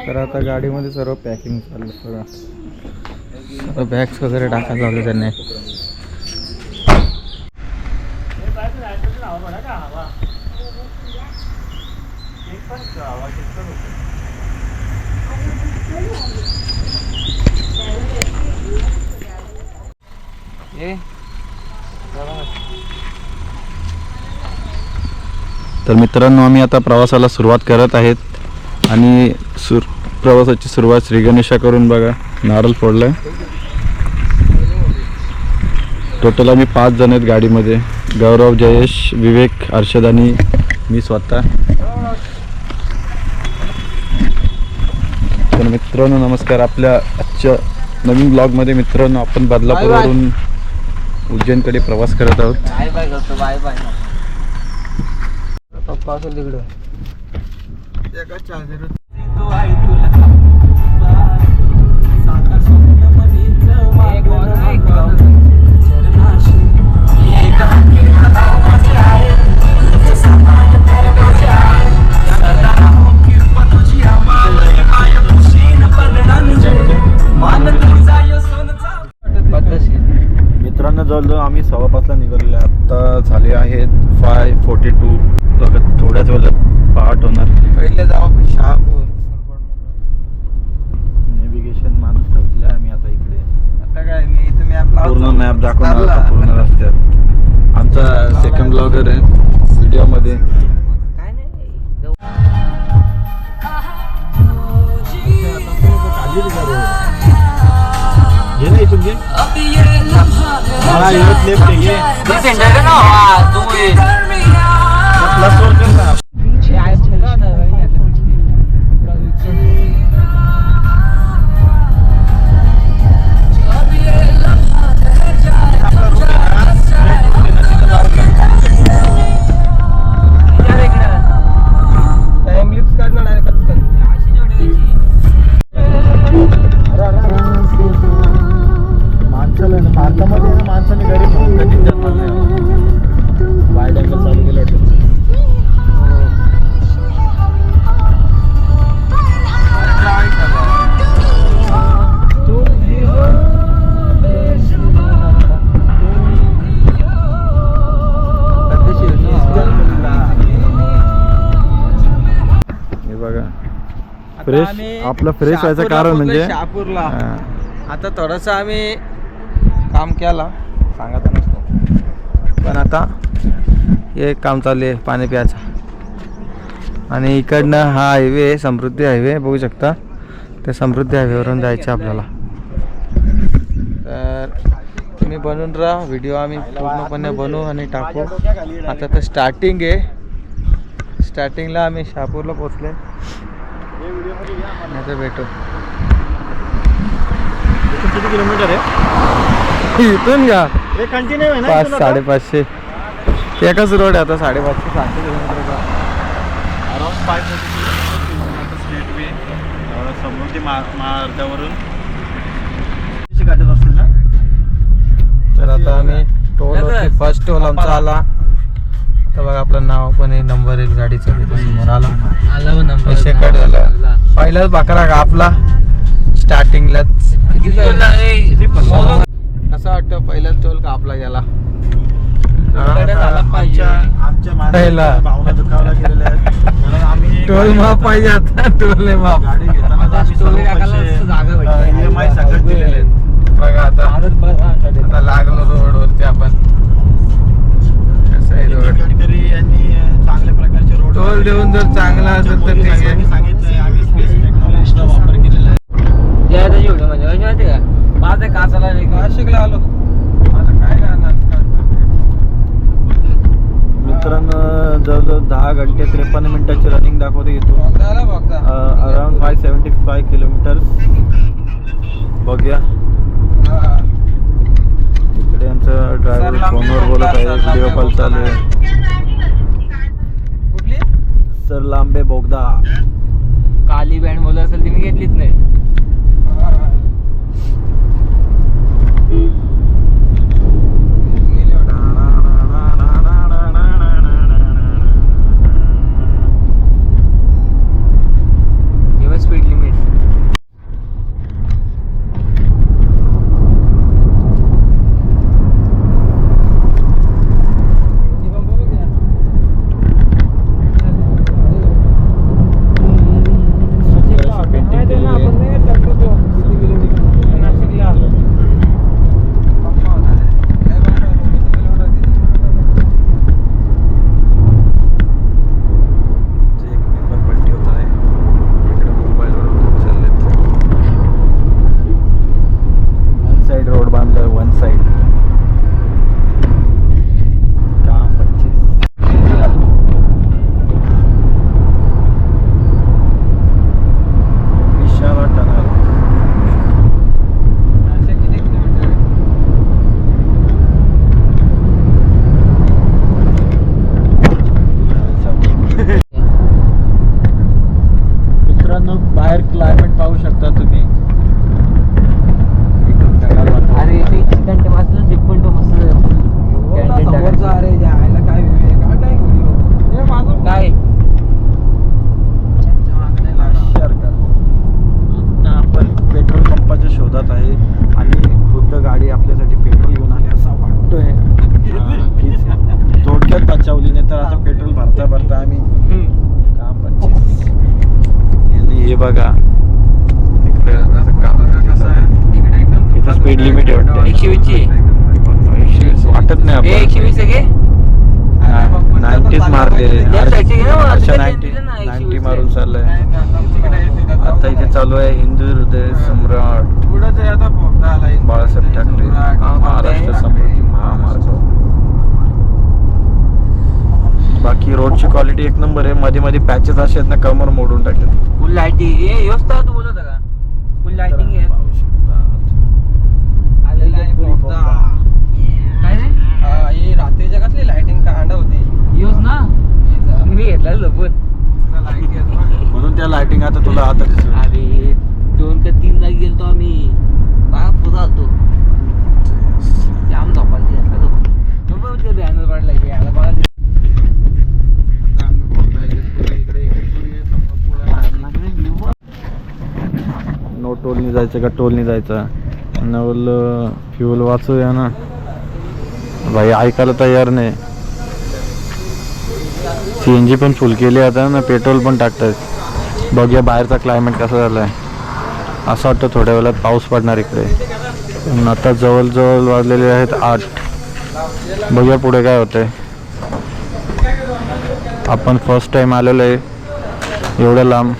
तर आता गाडीमध्ये सर्व पॅकिंग चाललं बघा. सर्व बॅग्स वगैरे टाकायला लावले त्यांनी. तर मित्रांनो, आम्ही आता प्रवासाला सुरुवात करत आहेत आणि प्रवासाची सुरुवात श्री गणेशा करून बघा. नारळ फोडलाय. टोटल आम्ही 5 जण आहेत गाडीमध्ये. गौरव, जयेश, विवेक, हर्षद आणि मी स्वतः. तर मित्रांनो नमस्कार. आपल्या आजच्या नवीन ब्लॉगमध्ये मित्रांनो आपण बदलापूरवरून उज्जैनकडे प्रवास करत आहोत. पप्पा असेल तिकडं. मित्रांनो जवळजवळ आम्ही 5:15ला निघालेलो आहे. आता झाले आहेत 5:42. थोड्याच वेळात पहाट होणार. पहिले जाऊ आपण शहापूर. नेव्हिगेशन माणूस ठेवले आम्ही आता इकडे. आता काय मी तुम्ही पूर्ण मॅप दाखवणार पूर्ण रस्त्यात. आमचा सेकंड ब्लॉगर आहे व्हिडिओमध्ये. काय नाही तुमचे आपलं फ्रेश व्हायचं कारण म्हणजे शहापूरला. आता थोडंसं आम्ही काम केला सांगत नसतो, पण आता हे काम चालू आहे पाणी प्यायचं. आणि इकडनं हा हायवे समृद्धी हायवे बघू शकता. त्या समृद्धी हायवेवरून जायचं आपल्याला. तर तुम्ही बनवून राहा व्हिडिओ. आम्ही पूर्णपणे बनवू आणि टाकू. आता तर स्टार्टिंग आहे. स्टार्टिंगला आम्ही शहापूरला पोचले. आता भेटू. किती किलोमीटर आहे इथून? का कंटिन्यू आहे ना? 500-550 एकाच रोड आहे. आता 550-700 किलोमीटरचा अराउंड 540 किलोमीटर स्ट्रेट वे समृद्धी मार्गावरून काढत असतील ना. तर आता आम्ही टोल फर्स्ट टोल आमचा आला. तर बघा आपलं नाव पण आहे, नंबर आहे गाडीचा समोर आला. पैसे कट झाला. पहिलाच बाकरा का आपला स्टार्टिंगलाच. कसं वाटतं पहिलाच टोल का आपला गेला. टोल माफ पाहिजे आता. टोल माफ गाडी घेताना सगळं दिलेले आहेत बघा. आता लागलो रोडवरती आपण. गडकरी यांनी चांगल्या प्रकारचे रोड टोल देऊन जर चांगला असेल तर ठीक आहे. सांगितलंय आम्ही स्पेस टेक्नॉलॉजीचा वापर केलेला आहे. एवढं म्हणजे माहिती का माझं कासाला नाशिकला आलो. आता काय करणार. मित्रांनो जवळजवळ 10 घंटे 53 मिनिटाची रनिंग दाखवते इथून. Around 575 kilometres. बघूया इकडे आमचा ड्रायव्हर फोनवर बोलत आहे. व्हिडिओ कॉल चालू आहे. कुठली सर लांबे बोगदा. काली बँड बोलत असेल ती मी घेतलीच नाही. स्पीड लिमिट बाहेर क्लायमेट पाहू शकता तुम्ही. अरे ते चिकन ते वाचलं चिकन तो मस्त अरे जायला काय काय आता आपण पेट्रोल पंपाच्या शोधात आहे आणि खुद्द गाडी आपल्यासाठी पेट्रोल घेऊन आली असं वाटतोय. थोडक्यात बचावली नाही तर आता पेट्रोल भरता भरता आम्ही काम 25. आणि हे बघा इकडे इथं स्पीड लिमिट आहे वाटतं 120 वाटत नाही आपण 120 आहे 90s मारले Left side चे घे ना, वर्ष तिथे 90 ना, 90 मारून चाललंय. आता इथे चालू आहे हिंदू हृदय सम्राट बाळासाहेब ठाकरे महाराष्ट्र समृद्धी महामार्ग. बाकी रोडची क्वालिटी एक नंबर आहे. मध्ये मध्ये पॅचेस असे आहेत ना कमर मोडून टाकतात. फुल लाइटिंग हे योस्ता तू बोलत होता का फुल लाइटिंग आहे आलेला आहे पोहता काय रे ही रात्री जगातली लाइटिंग कांड होती योस ना मी घेतला लपत म्हणून त्या लाइटिंग आता तुला आता दिसलं. अरे 2 का 3 जागी गेलतो आम्ही बाग पुरा आलतो जाम झोपाल ते घेतला तो बघ ते बॅनर पडला की याला बघा नो टोलनी जायचं का टोलनी जायचं नवल फ्युल वाचूया ना भाई ऐकायला तयार नाही. CNG पण फुल केली आता ना पेट्रोल पण टाकतात. बघूया बाहेरचा क्लायमेट कसा झाला आहे. असं वाटतं थोड्या वेळात पाऊस पडणार इकडे. पण आता जवळजवळ वाजलेले आहेत 8. बघूया पुढे काय होतंय. आपण फर्स्ट टाइम आलेलो आहे एवढ्या लांब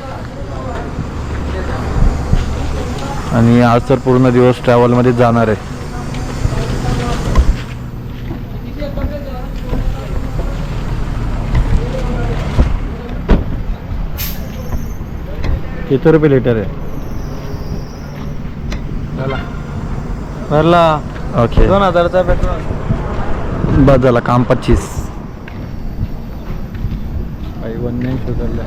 आणि आज तर पूर्ण दिवस ट्रॅव्हलमध्ये जाणार आहे. किती रुपये लिटर आहे भरला ओके 2000चा पेट्रोल बस झाला काम 25 1 शोधलं.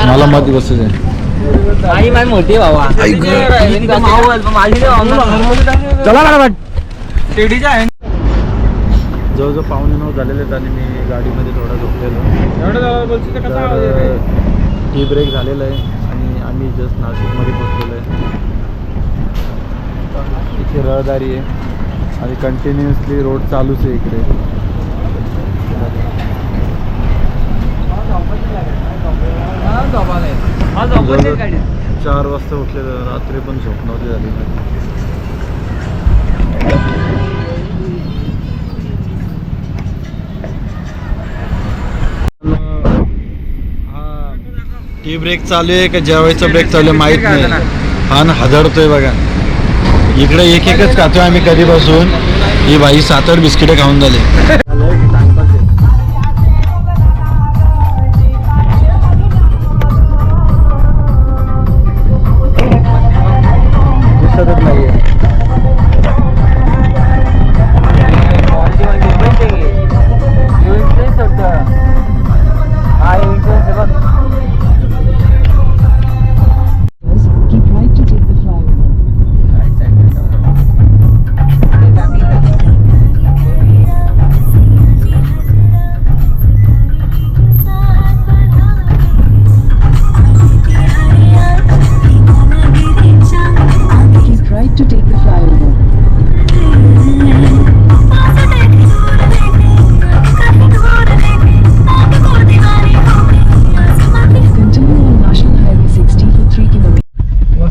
मला मध्ये बसायचं माझी माझी मोठी भावा चला ना टेडीच्या आहे. जवळजवळ 8:45 झालेले आहेत आणि मी गाडीमध्ये थोडा झोपलेलो. टी ब्रेक झालेला आहे आणि आम्ही जस्ट नाशिकमध्ये पोहोचलेलो आहे. इथे रहदारी आहे आणि कंटिन्युअसली रोड चालूच आहे इकडे. जवळजवळ 4 वाजता उठलेलं रात्री पण झोप नव्हती झाली. टी ब्रेक चालू आहे का जेवायचा ब्रेक चालू आहे माहित नाही. हा ना हजारतोय बघा इकडे एक एकच खातोय आम्ही कधीपासून. ही बाई 7-8 बिस्किटे खाऊन झाले.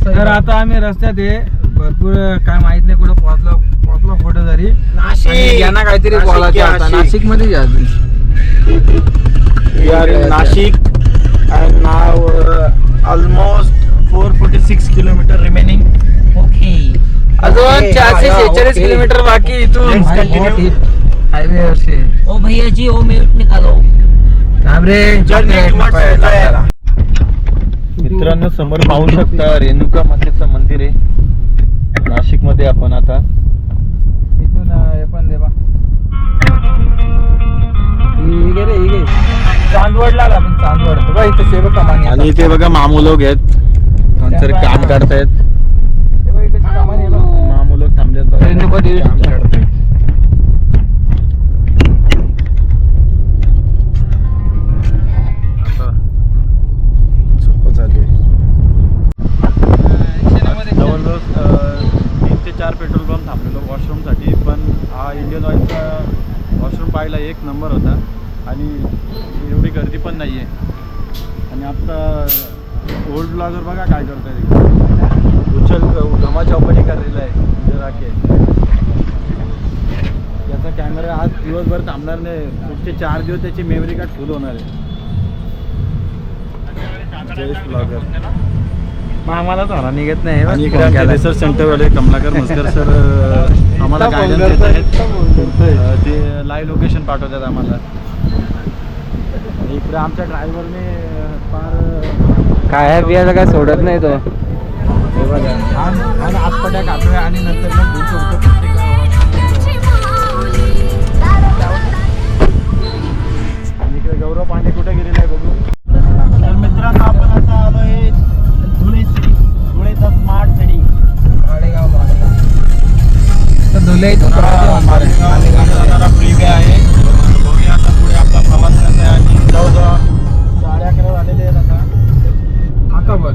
तर आता आम्ही रस्त्यात आहे भरपूर काय माहित नाही कुठं पोहोचलो कुठं तरी नाशिक यांना काहीतरी बोलायचं आता नाशिक मध्ये Nashik and now almost 446 kilometer remaining. Okay अजून 446 किलोमीटर बाकी इथून हायवे वरचे. ओ भैया जी ओ मिनट निकालो मित्रांनो समोर पाहू शकता रेणुका मातेचं मंदिर आहे नाशिक मध्ये. आपण आता इथून हे पण देवा बघा इथे सेवा कमानी आणि इथे बघा मामू लोक आहेत नंतर काम करतायत. मामू लोक थांबलेत बघा, काम करतायत. आता झोप चालू आहे. जवळजवळ 3 ते 4 पेट्रोल पंप थांबलेलो वॉशरूमसाठी, पण हा इंडियन ऑइलचा वॉशरूम पाहायला एक नंबर होता आणि एवढी गर्दी पण नाही आहे. आणि आत्ता ओल्ड ब्लॉगर बघा काय करताय, उचल घमा चौपटी करायला आहे जरा के. याचा कॅमेरा आज दिवसभर थांबणार नाही, पुढचे 4 दिवस त्याची मेमरी कार्ड फुल होणार आहे. जयेश ब्लॉगर आम्हाला तर निघत नाही. आणि इकडे आमचे रिसर्च सेंटरवाले कमलाकर मस्कर सर आम्हाला गायडन्स देत आहेत. ते लाईव्ह लोकेशन पाठवतात आम्हाला. इकडे आमच्या ड्रायव्हरने फार काय बियाचं काय सोडत नाही तो. आणि आतपट्या काढतोय आणि नंतर मग भूल सोडतो. आणि इकडे गौरव पांडे कुठे गेलेला आहे बघू. तर मित्रांनो आपण आता आलो आहे धुळेचा स्मार्ट सिटी. धुले फ्रीवे आहे. बघूया आता पुढे आपला प्रवास करत आहे आणि जवळजवळ 11:30 झालेले आहेत आता. आता बघ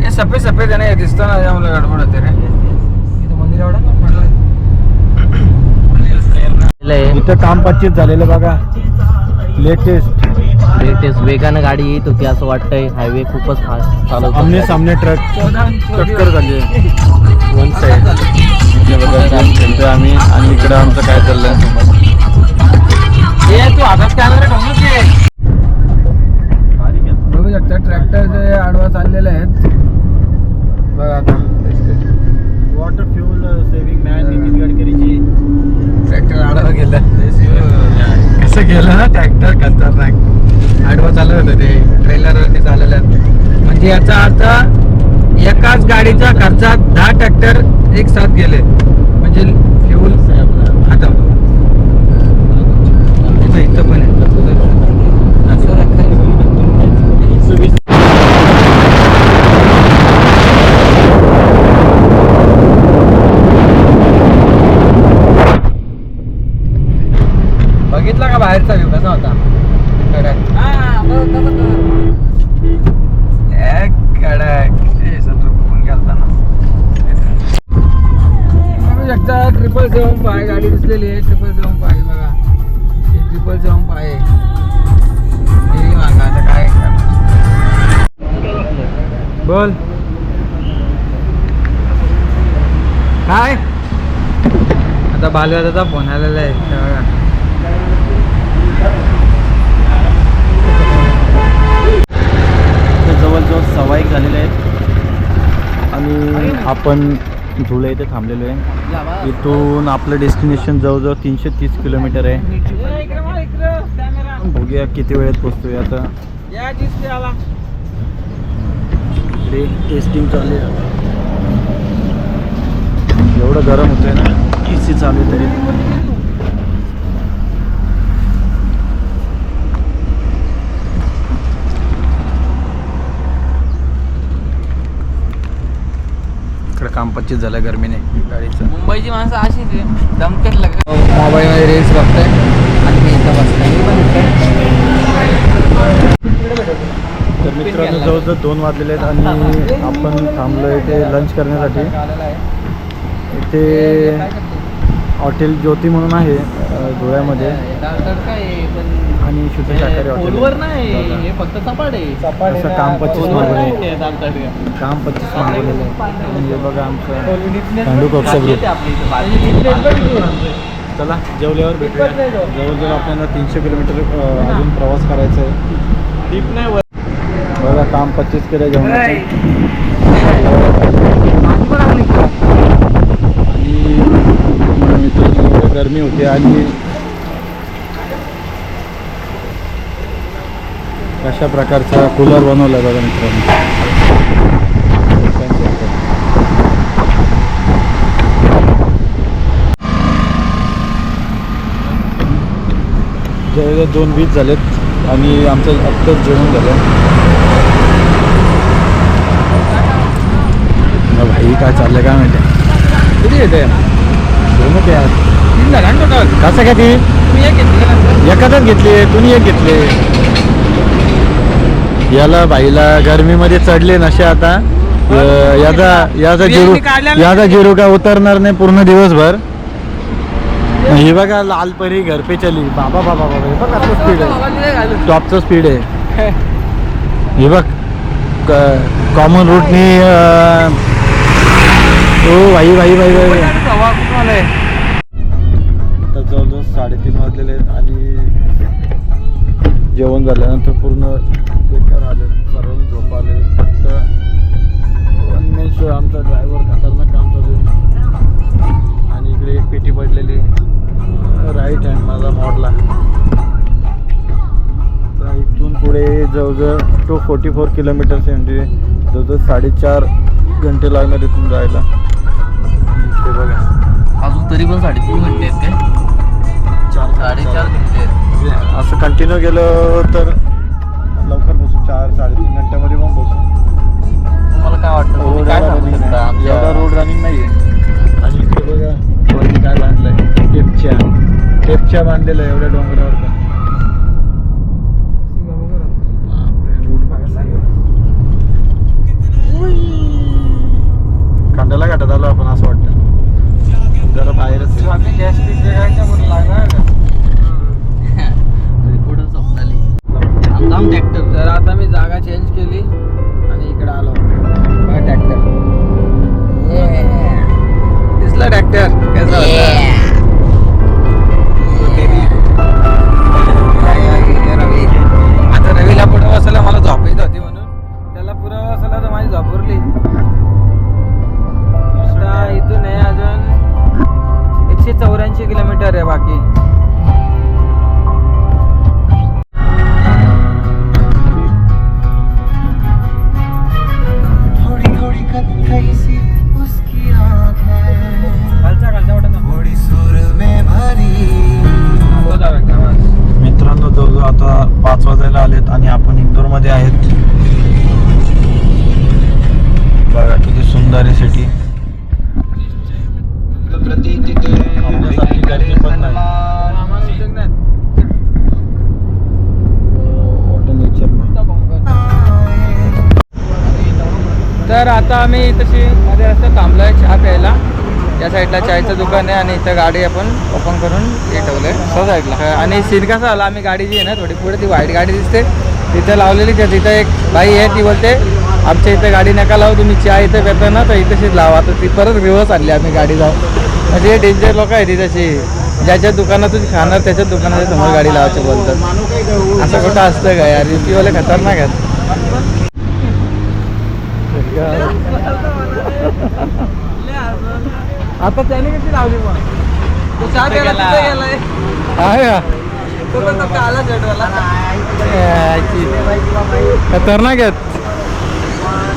हे सफेद सफेद आहे ना, दिसतो ना, मला गडबड होते रे. इथं मंदिर एवढं इथं काम 25 झालेलं बघा. लेटेस्ट वेगानं गाडी येत होती असं वाटतंय. हायवे खूपच फास्ट चालवतो. आमने सामने ट्रक टक्कर झाली वन साईड. खेळतोय आम्ही आणि इकडं आमचं काय चाललंय. तू हातात कॅमेरा ठेवून बघू शकता ट्रॅक्टर जे आडवा चाललेले आहेत बघा. आता water fuel saving man Nitin गडकरीची. ट्रॅक्टर आडवा गेला. कसं गेलं ना ट्रॅक्टर खतरनाक आडवा चालत होतं ते ट्रेलर वरती चाललेलं. म्हणजे याचा अर्थ एकाच गाडीच्या खर्चात 10 ट्रॅक्टर एक साथ गेले. म्हणजे फ्यूल आता इथं पण आहे. बघितला का बाहेरचा व्ह्यू कसा होता. ट्रिपल सेवन आहे गाडी दिसलेली आहे. ट्रिपल सेवन आहे बघा. ट्रिपल सेवन आहे. आता काय बोल काय. आता बालवादाचा फोन आलेला आहे बघा. जवळजवळ 1:15 झालेले आहेत आणि आपण धुळे इथे थांबलेलो आहे. इथून आपलं डेस्टिनेशन जवळजवळ 330 किलोमीटर आहे. बघूया किती वेळेत पोहोचतोय. आता टेस्टिंग चालू आहे. एवढं गरम होतंय ना, AC चालू आहे तरी. इकडे काम 25 झालं गरमीने गाडीचं. मुंबईची माणसं अशी दमक्यात लागत. मोबाईलमध्ये रील्स बघतोय आणि मी इथं तर मित्रांनो जवळजवळ 2 वाजलेले आहेत आणि आपण थांबलो इथे लंच करण्यासाठी. इथे हॉटेल ज्योती म्हणून आहे धुळ्यामध्ये आणि शुद्ध शाकाहारी हॉटेल. फक्त सपाटे असं काम 25 मागवले. काम 25 मागवलेलं आहे. म्हणजे बघा आमचं गांडू कॉक्सा ग्रुप. चला जेवल्यावर भेटूया. जवळजवळ आपल्याला 300 किलोमीटर अजून प्रवास करायचा आहे. बघा काम 25 केलं जेवणाचं. आणि गरमी होती आणि अशा प्रकारचा कूलर बनवला बघा मित्रांनो. जवळजवळ 2:20 झालेत आणि आमचं आत्ताच जेवण झालं. भाई काय चाललंय काय माहिती. किती येते दोन ते आज 3 झाला ना टोटल. कसं काय ती तुम्ही एक घेतली एखादच घेतली, तुम्ही एक घेतले. याला भाईला गरमीमध्ये चढले नशे आता. याचा गिरू काय उतरणार नाही पूर्ण दिवसभर. हे बघा लाल परी घर पे चली. बाबा बाबा बाबा, हे बघ आता स्पीड आहे, टॉपचं स्पीड आहे. हे बघ कॉमन रूटनी. ओ भाई भाई भाई भाई आता जवळजवळ 3:30 वाजलेले आहेत आणि जेवण झाल्यानंतर पूर्ण बेकार आले, सर्व झोप आले. फक्त आमचा ड्रायव्हर खतरनाक काम चालू आहे. आणि इकडे एक पेटी पडलेली राईट हँड माझा मॉडला. तर इथून पुढे जवळजवळ 244 किलोमीटर्स आहे, म्हणजे जवळजवळ 4.5 घंटे लागणार इथून जायला. ते बघा अजून तरी पण 3.5 घंटे आहेत काय? 4.5 घंटे आहेत. असं कंटिन्यू गेलं तर लवकर बसू, 4-3.5 घंट्यामध्ये पण बसू. तुम्हाला काय वाटतं, तुम्ही काय सांगू शकता आमच्या एवढा रोड रनिंग नाही आहे. आणि इकडे बघा वरती काय बांधलंय, टेपच्या बांधलेलं आहे एवढ्या डोंगरावर. खंडाला घाटात आलो आपण असं वाटतं. जरा बाहेरच ट्रॅक्टर. तर आता मी जागा चेंज केली आणि इकडे आलो. ट्रॅक्टर दिसला, ट्रॅक्टर कसा होता? आता रवीला पुढे बसायला मला झोप येत होती म्हणून त्याला पुढे बसायला तर माझी झोप उरली. इथून आहे अजून 184 किलोमीटर आहे बाकी. मित्रांनो जवळजवळ आता 5 वाजायला आलेत आणि आपण इंदोरमध्ये आहेत. बघा किती सुंदर आहे सिटी. आपल्यासारखी गर्दी पण नाही. तर आता आम्ही तशी मध्ये रस्त्यात थांबलोय चहा प्यायला. या साईडला चायचं दुकान आहे आणि इथं गाडी आपण ओपन करून हे ठेवलंय स साईडला. आणि सीन कसा आला, आम्ही गाडी जी आहे ना थोडी पुढे ती व्हाईट गाडी दिसते तिथं लावलेली. त्या तिथं एक बाई आहे, ती बोलते आमच्या इथं गाडी नका लावू, तुम्ही चहा इथं पेता ना तर इथेच लावा. तर ती परत रिवर्स आणली आम्ही गाडी जाऊ. म्हणजे डेंजर लोक आहे ती तशी, ज्याच्या दुकानातून खाणार त्याच्याच दुकानाच्या समोर गाडी लावायची बोलतात. असं कुठं असतं का यार, युपीवाले खतरनाक आहेत. आता त्याने कशी लावली पण तो चहा प्यायला तिथे गेलाय. खतरनाक आहेत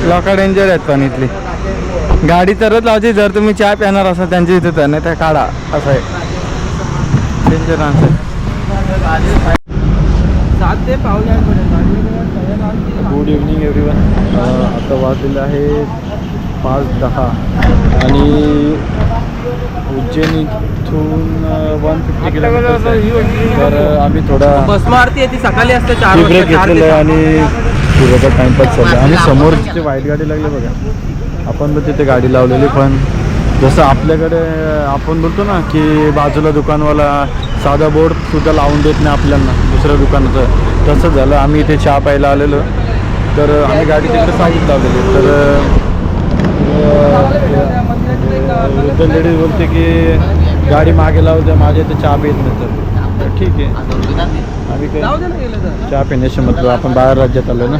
लोक, डेंजर आहेत. पण इथली गाडी तरच लावायची जर तुम्ही चहा पिणार असाल त्यांची इथे तर, नाही तर काढा. असं आहे डेंजर माणसं. Good evening everyone. आता वाजलेलं आहे 5:10 आणि उज्जैन इथून 150 किलोमीटर. तर आम्ही थोडा बस मारती ती सकाळी असते 4 ब्रेक घेतलेलं आहे आणि पुढे टाइमपास चालला. आणि समोर तिथे व्हाईट गाडी लागली बघा, आपण पण तिथे गाडी लावलेली. पण जसं आपल्याकडे आपण बोलतो ना की बाजूला दुकानवाला साधा बोर्ड सुद्धा लावून देत नाही आपल्याला दुसऱ्या दुकानाचं, तसं झालं. आम्ही इथे चहा प्यायला आलेलो तर आम्ही गाडी तिकडे साईड लावलेली. तर लेडीज बोलते की गाडी मागे लावते, माझ्या इथे चहा पित नाही. तर ठीक आहे, आम्ही काही चहा पिण्याशी मतलब, आपण बाहेर राज्यात आलो ना,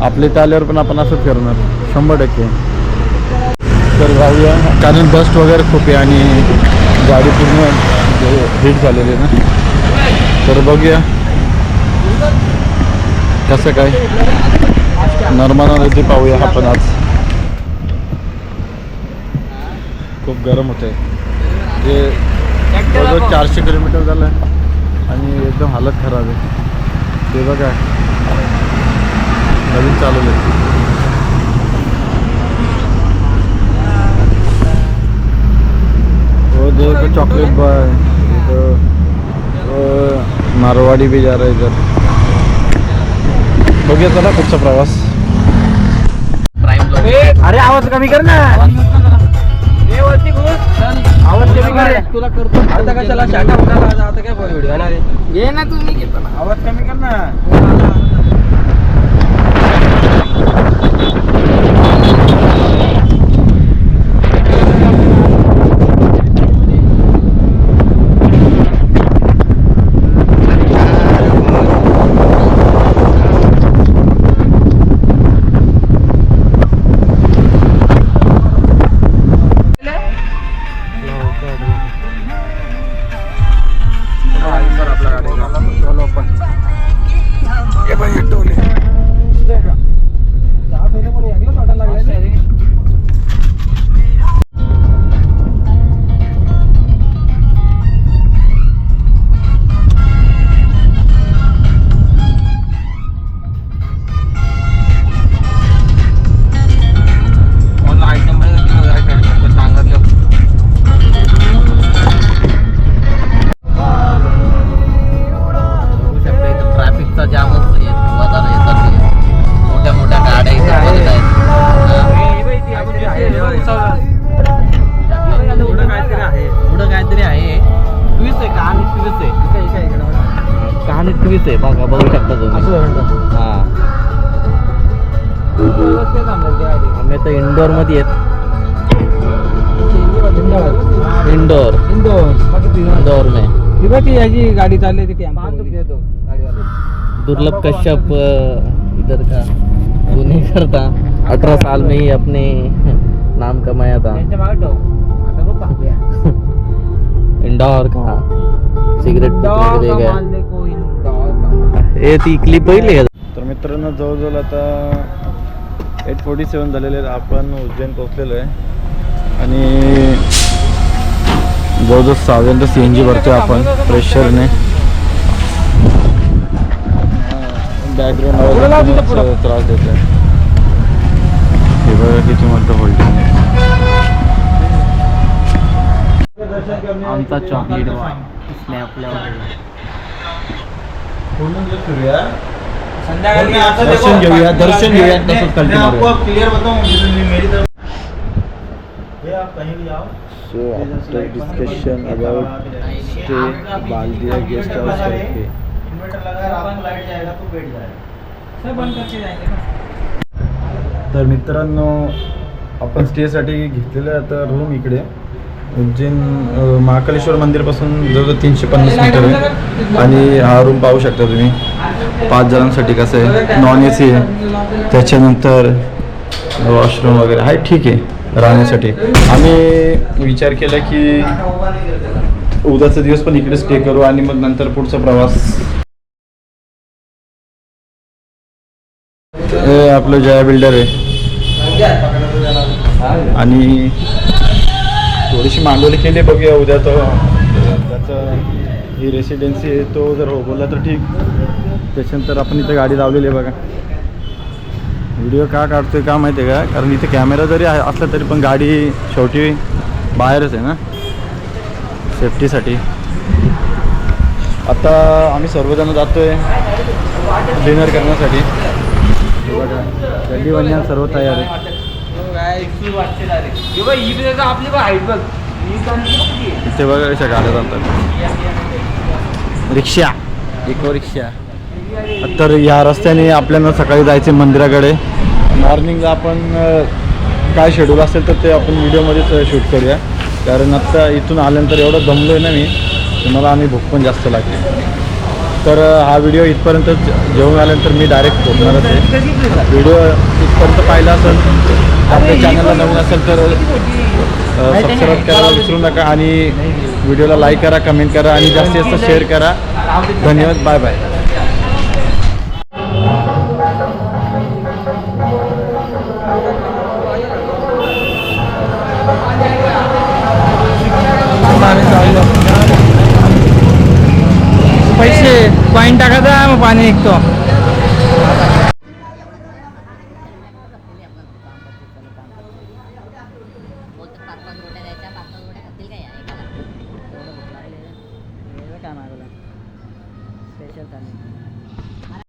आपल्या इथं आल्यावर पण आपण असंच करणार 100%. तर जाऊया, कारण डस्ट वगैरे खूप आहे आणि गाडी पूर्ण हीट झालेली आहे ना. तर बघूया कसं काय. नर्मदा नदी पाहूया आपण आज. खूप गरम होत आहे. ते 400 किलोमीटर झालं आणि एकदम हालत खराब आहे. ते बघा नवीन चालवले. वो देखो चॉकलेट बाय, मारवाडी भी जा रहा है इधर. बघूया चला पुढचा प्रवास. अरे आवाज कमी कर ना. आवाज कमी कर. तुला करतो आता कशाला शाटा उठाला आता काय व्हिडिओ येणार आहे. ये ना तुम्ही घेताना आवाज कमी कर ना. आहे बघा, बघू शकता तुम्ही. हा आम्ही आता इंडोर मध्ये आहेत. इंडोर इंडोर में याची गाडी चालली ती दुर्लभ कश्यप इधर का गुने करता 18 साल में ही अपने नाम कमाया था. इंडोर का सिगरेट हे ती क्लिप पहिली. तर मित्रांनो जवळजवळ आता 8:47 झालेले आहेत. आपण उज्जैन पोहोचलेलो आहे आणि जवळजवळ 6 CNG भरतोय आपण प्रेशरने. बॅकग्राऊंड आवाज त्रास देत आहे. हे बघा किती मोठं होल्डिंग आहे. आमचा चॉकलेट दर्शन घेऊया तसंच So after discussion about stay बालदिया गेस्ट हाउस करके तर मित्रांनो आपण स्टेसाठी घेतलेलं आहे आता रूम इकडे उज्जैन महाकालेश्वर मंदिरपासून जवळजवळ 350 मीटर आहे. आणि हा रूम पाहू शकता तुम्ही 5 जणांसाठी कसं आहे. नॉन AC आहे, त्याच्यानंतर वॉशरूम वगैरे आहे, ठीक आहे राहण्यासाठी. आम्ही विचार केला की उद्याचा दिवस पण इकडे स्टे करू आणि मग नंतर पुढचा प्रवास. हे आपलं जया बिल्डर आहे आणि थोडीशी मांडवली केली. बघूया उद्या तो त्याचं ही रेसिडेन्सी आहे तो जर हो बोलला तर ठीक. त्याच्यानंतर आपण इथे गाडी लावलेली आहे बघा. व्हिडिओ का काढतोय का माहिती आहे का, कारण इथे कॅमेरा जरी असला तरी पण गाडी शेवटी बाहेरच आहे ना सेफ्टीसाठी. आता आम्ही सर्वजण जातोय डिनर करण्यासाठी. बघा गल्ली वन्यान सर्व तयार आहे. इथे बघा कशा गाड्या जातात. रिक्षा इको रिक्षा. तर या रस्त्याने आपल्याला सकाळी जायचे मंदिराकडे. मॉर्निंगला आपण काय शेड्यूल असेल तर ते आपण व्हिडिओमध्येच शूट करूया. कारण आत्ता इथून आल्यानंतर एवढं दमलो आहे ना मी, मला आणि भूक पण जास्त लागते. तर हा व्हिडिओ इथपर्यंत जेवून आल्यानंतर मी डायरेक्ट झोपणारच आहे. व्हिडिओ इथपर्यंत पाहिला असेल, आपल्या चॅनलला नवीन असेल तर सबस्क्राईब करायला विसरू नका आणि व्हिडिओला लाईक करा, कमेंट करा आणि जास्तीत जास्त शेअर करा. धन्यवाद. Bye bye. पैसे पॉईंट टाकायचा मग पाणी निघतो. काय मागवलं स्पेशल थाली